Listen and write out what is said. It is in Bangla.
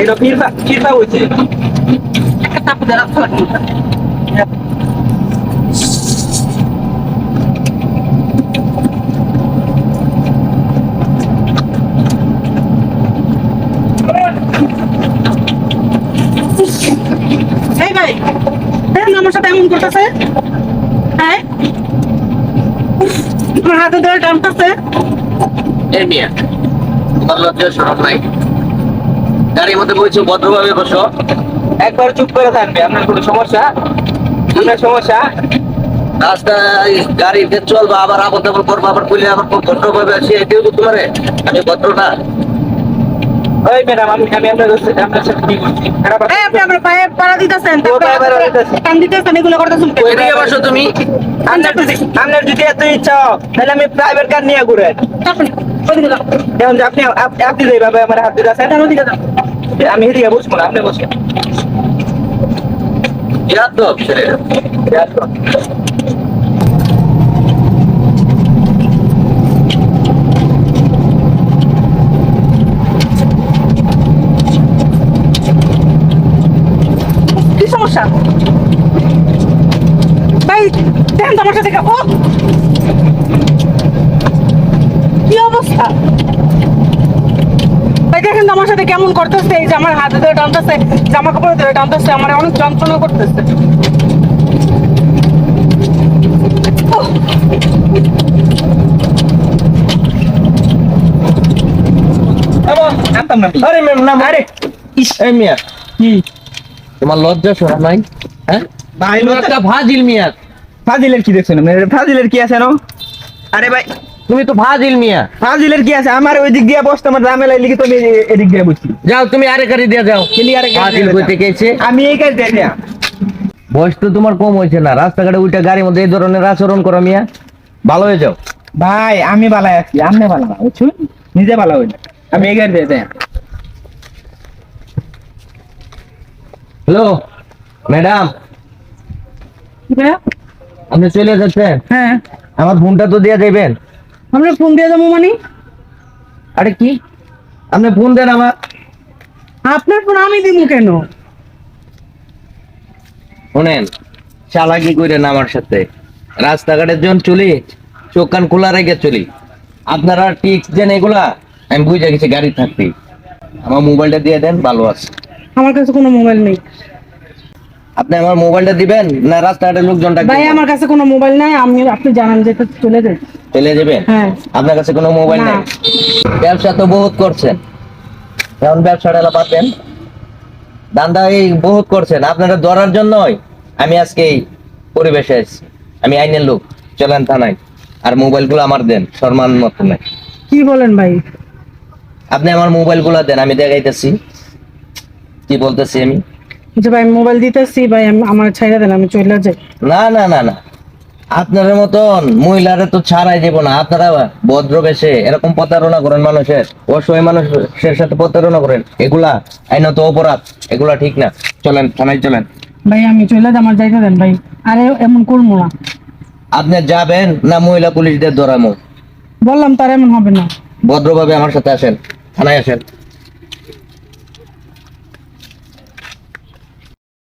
এটা ফিরবা হয়েছে একটা তাপ দেওয়া এই ভাই দেখেন আমার সাথে এমন করতেছে। হ্যাঁ আমার হাতে ধরে টানতেছে। এই মিয়া, তোমার লজ্জা শরম নাই? গাড়ির মধ্যে বলছো ভদ্রভাবে বসো। একবার চুপ করে থাকবে। আপনার কোনো সমস্যা? আপনার সমস্যা? রাস্তায় গাড়িতে চলবা, আবার আবল তাবল করবা, আবার বলে আবার ভদ্রভাবে আসি, এটাও তো তোমার আমি ভদ্র না? ওই ম্যাডাম আমি আপনার সাথে কি করছি? এই আপনি আমার পায়ে পাড়া দিতেছেন, টান দিতেছেন, এগুলো করতেছেন। ওইদিকে বসো তুমি। আপনার যদি এত ইচ্ছা তাহলে আমি প্রাইভেট কার নিয়ে ঘুরে এখন যে আপনি যেভাবে আমার হাত দিতেছেন আমি এদিকে বসবো না, আপনি বসেন। ইয়াদব ছেলে। কি সমস্যা ভাই? দেখেন তো আমার সাথে ও কি অবস্থা ভাই, দেখেন তো আমার সাথে কেমন করতেছে। এই যে আমার হাতে ধরে টানতেছে, জামা কাপড় ধরে টানতেছে, আমার অনেক যন্ত্রণা করতেছে। আরে ম্যাম না, আরে এই মিয়া কি তোমার লজ্জা শরম নাই? হ্যাঁ ভাই তুমি একটা ফাজিল মিয়া। ফাজিলের কি দেখছেন? ফাজিলের কি আছে? আরে ভাই তুমি তো ফাজিল মিয়া। ফাজিলের কি আছে? আমার ওই দিক দিয়ে বসতে আমার ঝামেলা লিখে তো আমি এদিক দিয়ে বসছি। যাও তুমি আরে গাড়ি দিয়ে যাও। ফাজিল কইতে গেছে। আমি এই কাজ দেয় না। বয়স তো তোমার কম হয়েছে না, রাস্তাঘাটে ওইটা গাড়ির মধ্যে এই ধরনের আচরণ করো মিয়া। ভালো হয়ে যাও ভাই। আমি বালাই আছি, আপনি বালা না, বুঝছুন? নিজে বালা হইল। আমি এই কাজ দিয়ে দেয়। হ্যালো ম্যাডাম, আপনি চলে যাচ্ছেন? হ্যাঁ আমার ফোনটা তো দিয়ে দেবেন। আমরা ফোন দিয়ে যাবো মানে? আরে কি আপনি ফোন দেন আমার। আপনার ফোন আমি দিব কেন? শোনেন, চালাকি করেন আমার সাথে। রাস্তাঘাটের যখন চলি চোখ কান খোলা রেখে চলি। আপনারা টিক্স দেন এগুলা, আমি বুঝে গেছি গাড়ি থাকতে। আমার মোবাইলটা দিয়ে দেন, ভালো আছে। আমার কাছে কোনো মোবাইল নেই। আপনি আমার মোবাইলটা দিবেন না রাস্তাঘাটের লোকজন ডাকবেন? ভাই আমার কাছে কোনো মোবাইল নাই। আপনি জানান যে চলে যাই। চলে যাবেন? হ্যাঁ। আপনার কাছে কোনো মোবাইল না। নেই? ব্যবসা তো বহুত করছেন, এখন ব্যবসাটা পাবেন। দান্দা এই বহুত করছেন, আপনারা ধরার জন্যই আমি আজকে এই পরিবেশে আছি। আমি আইনের লোক, চলেন থানায়। আর মোবাইলগুলো আমার দেন, সম্মান মতো নাই। কি বলেন ভাই? আপনি আমার মোবাইলগুলো দেন, আমি দেখাইতেছি কি বলতেছি আমি। যে ভাই মোবাইল দিতেছি ভাই, আমার ছাইরা দেন, আমি চলে যাই। না না না না, আপনার মতন মহিলারা তো ছাড়াই দেব না। আপনারা ভদ্র বেশে এরকম প্রতারণা করেন মানুষের, অসহায় মানুষের সাথে প্রতারণা করেন, এগুলা আইনত অপরাধ, এগুলা ঠিক না। চলেন থানায় চলেন। ভাই আমি চলে যাই, আমার যাইতে দেন ভাই। আরে এমন করবো না। আপনি যাবেন না মহিলা পুলিশদের ধরামো? বললাম তার এমন হবে না। ভদ্রভাবে আমার সাথে আসেন, থানায় আসেন।